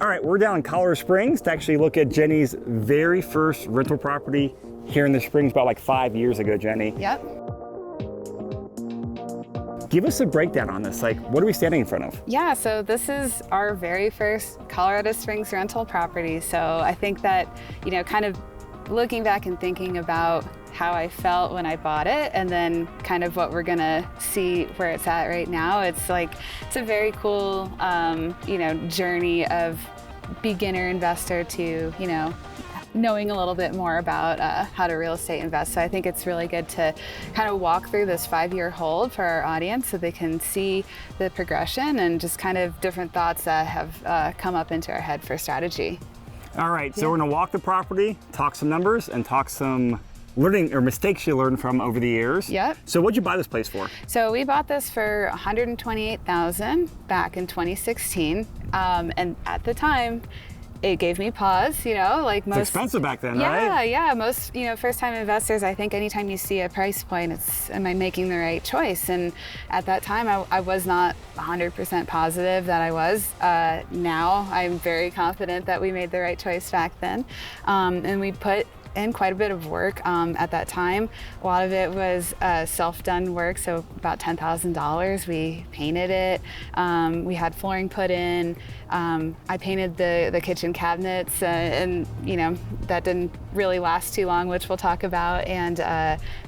All right, we're down in Colorado Springs to actually look at Jenny's very first rental property here in the Springs about like 5 years ago, Jenny. Yep. Give us a breakdown on this. Like, what are we standing in front of? Yeah, so this is our very first Colorado Springs rental property. So I think that, you know, kind of looking back and thinking about how I felt when I bought it and then kind of what we're gonna see where it's at right now, it's like, it's a very cool, you know, journey of beginner investor to, you know, knowing a little bit more about how to real estate invest. So I think it's really good to kind of walk through this 5-year hold for our audience so they can see the progression and just kind of different thoughts that have come up into our head for strategy. All right, so we're gonna walk the property, talk some numbers, and talk some learning or mistakes you learned from over the years. Yep. So what'd you buy this place for? So we bought this for $128,000 back in 2016. And at the time, it gave me pause, you know, like most. It's expensive back then, right? Yeah. Most, you know, first-time investors, I think anytime you see a price point, it's, am I making the right choice? And at that time, I was not 100% positive that I was. Now, I'm very confident that we made the right choice back then. And we put in quite a bit of work at that time. A lot of it was self-done work, so about $10,000. We painted it. We had flooring put in. I painted the kitchen cabinets, and you know that didn't really last too long, which we'll talk about. And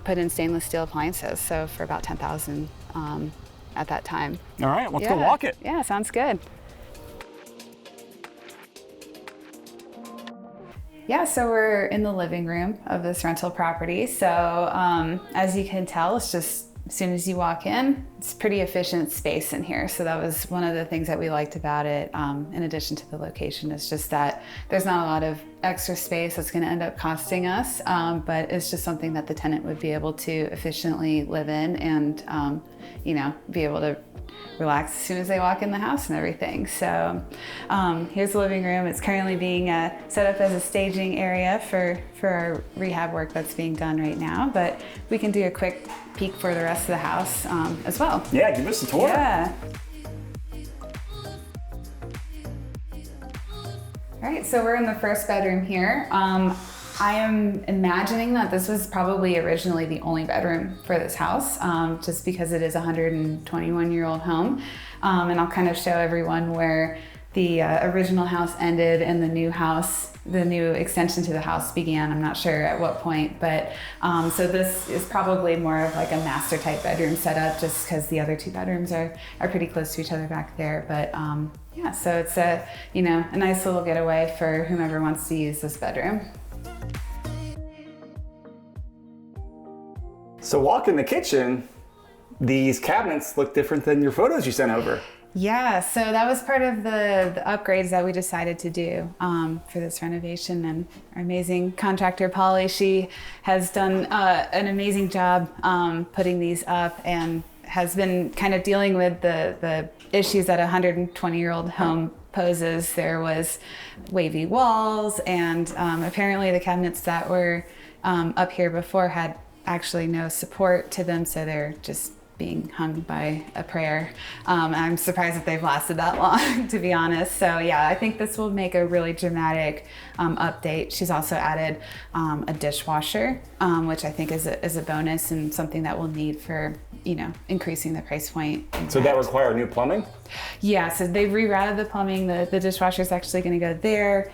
put in stainless steel appliances, so for about $10,000 at that time. All right, let's go walk it. Yeah, sounds good. Yeah, so we're in the living room of this rental property. So as you can tell, it's just, as soon as you walk in, it's pretty efficient space in here. So that was one of the things that we liked about it, in addition to the location, is just that there's not a lot of extra space that's gonna end up costing us, but it's just something that the tenant would be able to efficiently live in and you know, be able to relax as soon as they walk in the house and everything. So here's the living room. It's currently being set up as a staging area for our rehab work that's being done right now, but we can do a quick peek for the rest of the house as well. Yeah, give us a tour. Yeah. All right, so we're in the first bedroom here. I am imagining that this was probably originally the only bedroom for this house, just because it is a 121-year-old home. And I'll kind of show everyone where the original house ended and the new extension to the house began. I'm not sure at what point, but so this is probably more of like a master type bedroom setup, just because the other 2 bedrooms are pretty close to each other back there. But yeah, so it's a, you know, a nice little getaway for whomever wants to use this bedroom. So walk in the kitchen, these cabinets look different than your photos you sent over. Yeah, so that was part of the upgrades that we decided to do for this renovation. And our amazing contractor, Polly, she has done an amazing job putting these up and has been kind of dealing with the issues that a 120-year-old home poses. There was wavy walls, and apparently the cabinets that were up here before had actually no support to them, so they're just being hung by a prayer. I'm surprised that they've lasted that long, to be honest. So yeah, I think this will make a really dramatic update. She's also added a dishwasher, which I think is a bonus and something that we'll need for, you know, increasing the price point. So that require new plumbing? Yeah, so they've rerouted the plumbing. The dishwasher is actually going to go there.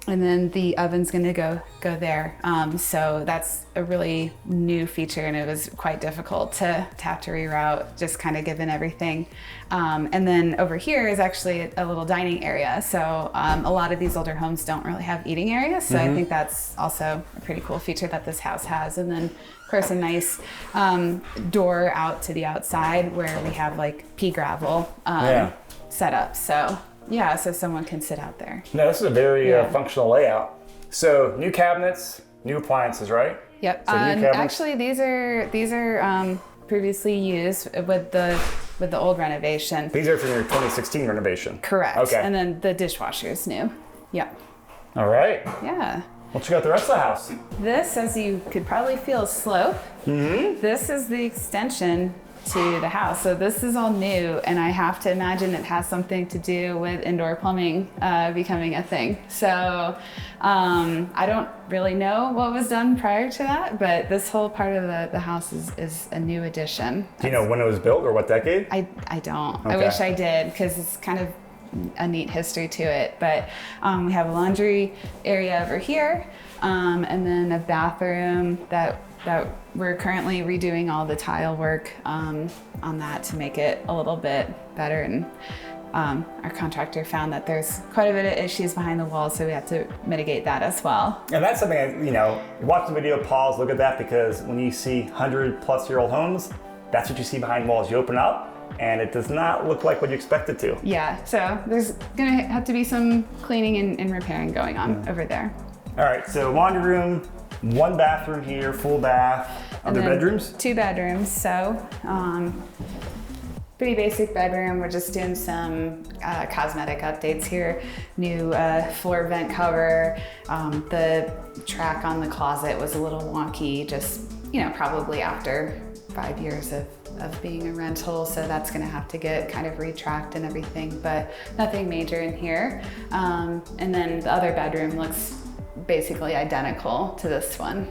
And then the oven's gonna go there. So that's a really new feature, and it was quite difficult to have to reroute, just kind of given everything. And then over here is actually a little dining area. So a lot of these older homes don't really have eating areas. So I think that's also a pretty cool feature that this house has. And then of course a nice door out to the outside where we have like pea gravel set up. So yeah, so someone can sit out there. No, this is a very functional layout. So new cabinets, new appliances, right? Yep. So actually, these are previously used with the old renovation. These are from your 2016 renovation. Correct. Okay. And then the dishwasher is new. Yep. All right. Yeah. We'll check out the rest of the house. This, as you could probably feel, slope. Mm-hmm. This is the extension to the house. So this is all new, and I have to imagine it has something to do with indoor plumbing becoming a thing. So I don't really know what was done prior to that, but this whole part of the house is a new addition. Do you know when it was built or what decade? I don't. Okay. I wish I did, because it's kind of a neat history to it. But we have a laundry area over here, and then a bathroom that we're currently redoing all the tile work on that to make it a little bit better. And our contractor found that there's quite a bit of issues behind the walls, so we have to mitigate that as well. And that's something, you watch the video, pause, look at that, because when you see 100-plus-year-old homes, that's what you see behind walls. You open up, and it does not look like what you expect it to. Yeah, so there's gonna have to be some cleaning and repairing going on over there. All right, so laundry room, 1 bathroom here, full bath. Other bedrooms? 2 bedrooms, so pretty basic bedroom. We're just doing some cosmetic updates here. New floor vent cover. The track on the closet was a little wonky, just, probably after 5 years of being a rental, so that's gonna have to get kind of retracked and everything, but nothing major in here. And then the other bedroom looks basically identical to this one.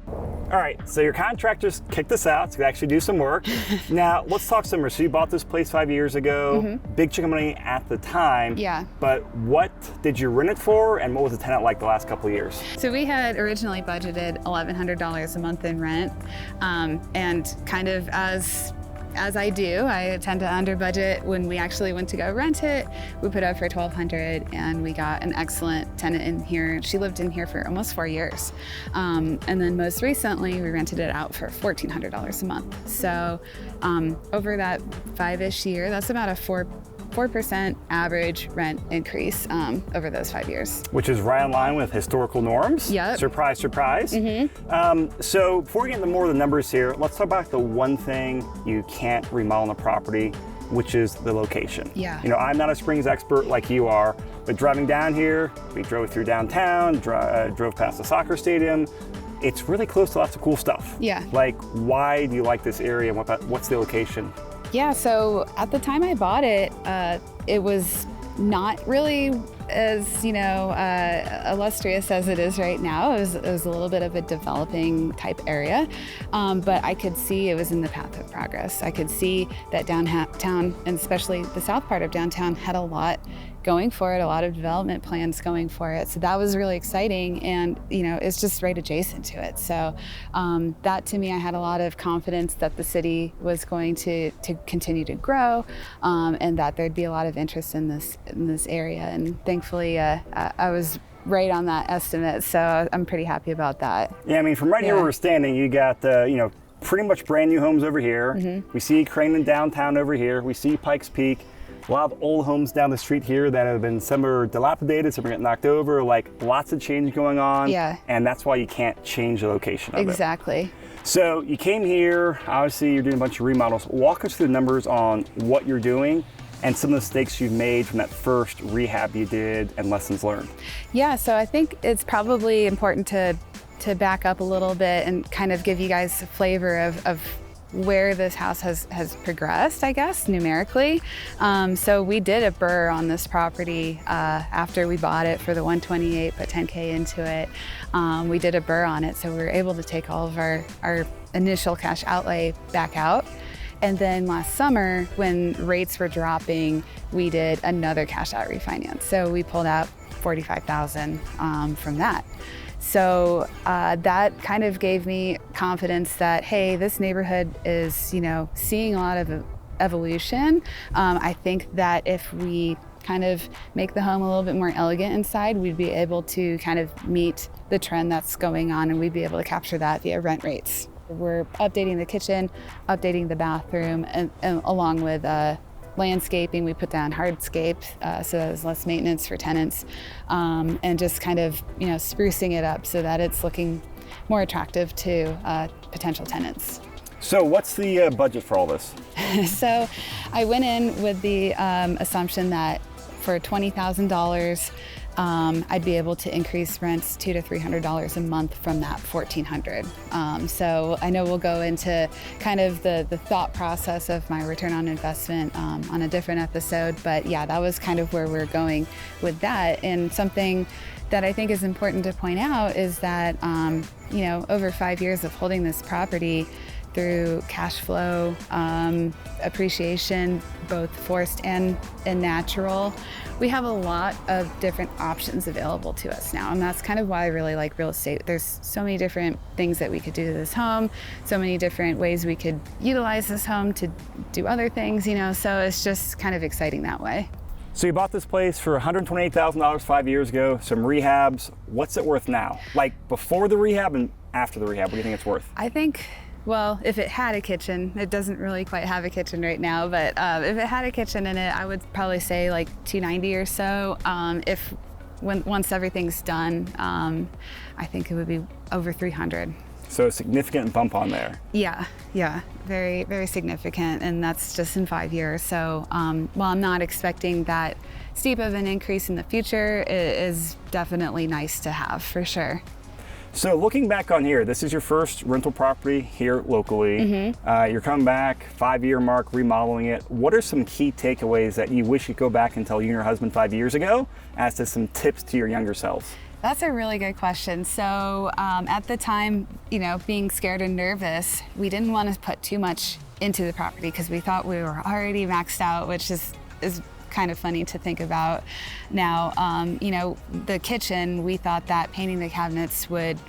All right, so your contractors kicked this out to actually do some work. Now, let's talk some. So you bought this place 5 years ago, big chunk of money at the time. Yeah. But what did you rent it for, and what was the tenant like the last couple of years? So we had originally budgeted $1,100 a month in rent, and kind of as I do, I tend to under budget. When we actually went to go rent it, we put up for $1,200, and we got an excellent tenant in here. She lived in here for almost 4 years. And then most recently, we rented it out for $1,400 a month. So over that 5-ish year, that's about a 4% average rent increase over those 5 years. Which is right in line with historical norms. Yep. Surprise, surprise. So before we get into more of the numbers here, let's talk about the one thing you can't remodel on a property, which is the location. Yeah. I'm not a Springs expert like you are, but driving down here, we drove through downtown, drove past the soccer stadium. It's really close to lots of cool stuff. Yeah. Like, why do you like this area? What's the location? Yeah, so at the time I bought it, it was not really as, illustrious as it is right now. It was a little bit of a developing type area, but I could see it was in the path of progress. I could see that downtown, and especially the south part of downtown, had a lot going for it, a lot of development plans going for it. So that was really exciting, and it's just right adjacent to it. So that, to me, I had a lot of confidence that the city was going to continue to grow, and that there'd be a lot of interest in this area. And thankfully, I was right on that estimate. So I'm pretty happy about that. Yeah, from right here where we're standing, you got pretty much brand new homes over here. We see Crane in downtown over here. We see Pikes Peak. A lot of old homes down the street here that have been, some are dilapidated, some are getting knocked over, like lots of change going on. Yeah. And that's why you can't change the location of it. Exactly. So you came here, obviously you're doing a bunch of remodels. Walk us through the numbers on what you're doing and some of the mistakes you've made from that first rehab you did and lessons learned. Yeah, so I think it's probably important to back up a little bit and kind of give you guys a flavor of where this house has progressed, I guess, numerically. So we did a BRRRR on this property after we bought it for the $128, put $10K into it. We did a BRRRR on it, so we were able to take all of our initial cash outlay back out. And then last summer, when rates were dropping, we did another cash out refinance. So we pulled out $45,000 from that. So that kind of gave me confidence that, hey, this neighborhood is, seeing a lot of evolution. I think that if we kind of make the home a little bit more elegant inside, we'd be able to kind of meet the trend that's going on, and we'd be able to capture that via rent rates. We're updating the kitchen, updating the bathroom, and along with landscaping. We put down hardscape, so there's less maintenance for tenants, and just kind of, sprucing it up so that it's looking more attractive to potential tenants. So what's the budget for all this? So I went in with the assumption that for $20,000, I'd be able to increase rents $200 to $300 a month from that $1,400. So I know we'll go into kind of the thought process of my return on investment on a different episode, but yeah, that was kind of where we're going with that. And something that I think is important to point out is that, over 5 years of holding this property, through cash flow, appreciation, both forced and natural, we have a lot of different options available to us now. And that's kind of why I really like real estate. There's so many different things that we could do to this home, so many different ways we could utilize this home to do other things, so it's just kind of exciting that way. So you bought this place for $128,000 5 years ago, some rehabs. What's it worth now? Like before the rehab and after the rehab, what do you think it's worth? I think, well, if it had a kitchen, it doesn't really quite have a kitchen right now, but if it had a kitchen in it, I would probably say like $290 or so. Once everything's done, I think it would be over $300. So a significant bump on there. Yeah, very, very significant, and that's just in 5 years. So while I'm not expecting that steep of an increase in the future, it is definitely nice to have, for sure. So looking back on here, this is your first rental property here locally. You're coming back, 5-year mark, remodeling it. What are some key takeaways that you wish you'd go back and tell you and your husband 5 years ago, as to some tips to your younger selves? That's a really good question. So at the time, being scared and nervous, we didn't want to put too much into the property because we thought we were already maxed out, which is kind of funny to think about now. The kitchen, we thought that painting the cabinets would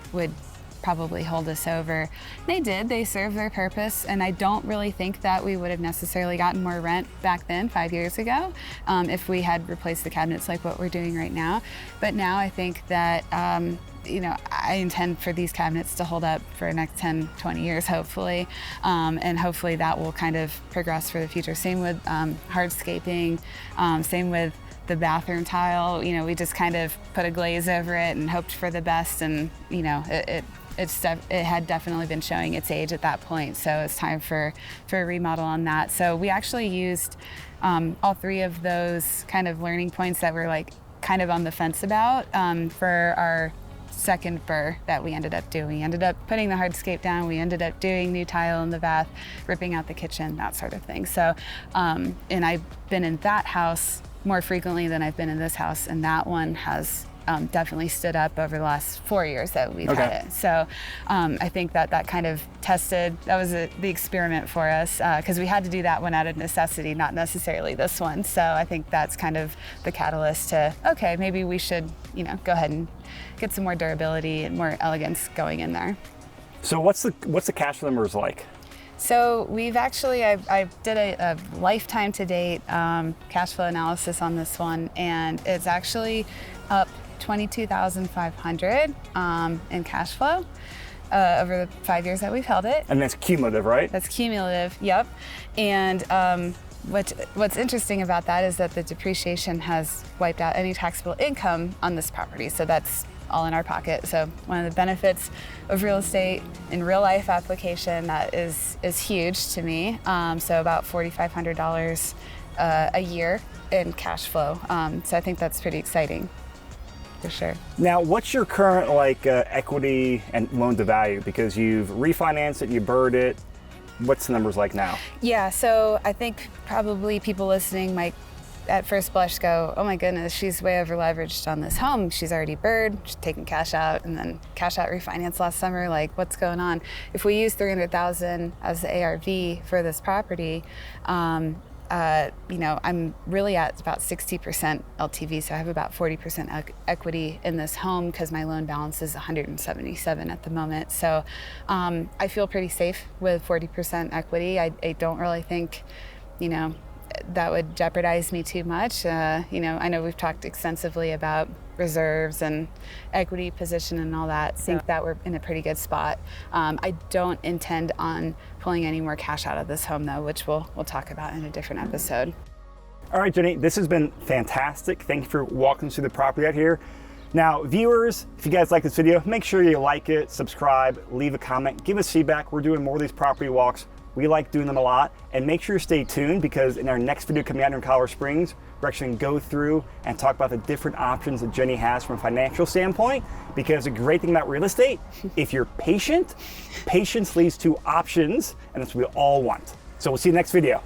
probably hold us over. They did, they served their purpose, and I don't really think that we would have necessarily gotten more rent back then 5 years ago if we had replaced the cabinets like what we're doing right now. But now I think that I intend for these cabinets to hold up for the next 10, 20 years, hopefully. And hopefully that will kind of progress for the future. Same with hardscaping, same with the bathroom tile. We just kind of put a glaze over it and hoped for the best, and it had definitely been showing its age at that point, so it's time for a remodel on that. So we actually used all three of those kind of learning points that we're like kind of on the fence about for our second burr that we ended up doing. We ended up putting the hardscape down, we ended up doing new tile in the bath, ripping out the kitchen, that sort of thing. So, and I've been in that house more frequently than I've been in this house, and that one has definitely stood up over the last 4 years that we've had it. So I think that kind of tested, that was the experiment for us, because we had to do that one out of necessity, not necessarily this one. So I think that's kind of the catalyst to, okay, maybe we should, go ahead and get some more durability and more elegance going in there. So what's the cash flow numbers like? So we've actually, I did a lifetime to date cash flow analysis on this one, and it's actually up $22,500 in cash flow over the 5 years that we've held it. And that's cumulative, right? That's cumulative, yep. And what's interesting about that is that the depreciation has wiped out any taxable income on this property. So that's all in our pocket. So one of the benefits of real estate in real life application that is huge to me. So about $4,500 a year in cash flow. So I think that's pretty exciting. For sure. Now, what's your current equity and loan to value? Because you've refinanced it, you burred it. What's the numbers like now? Yeah, so I think probably people listening might at first blush go, oh my goodness, she's way over leveraged on this home. She's already burred, she's taken cash out, and then cash out refinance last summer. Like, what's going on? If we use $300,000 as the ARV for this property, I'm really at about 60% LTV, so I have about 40% equity in this home because my loan balance is 177 at the moment. So I feel pretty safe with 40% equity. I don't really think, that would jeopardize me too much. I know we've talked extensively about reserves and equity position and all that. I think that we're in a pretty good spot. I don't intend on pulling any more cash out of this home though, which we'll talk about in a different episode. All right, Jenny, this has been fantastic. Thank you for walking through the property out here. Now, viewers, if you guys like this video, make sure you like it, subscribe, leave a comment, give us feedback. We're doing more of these property walks We like doing them a lot. And make sure you stay tuned, because in our next video coming out in Colorado Springs, we're actually going to go through and talk about the different options that Jenny has from a financial standpoint. Because the great thing about real estate, if you're patient, patience leads to options, and that's what we all want. So we'll see you in the next video.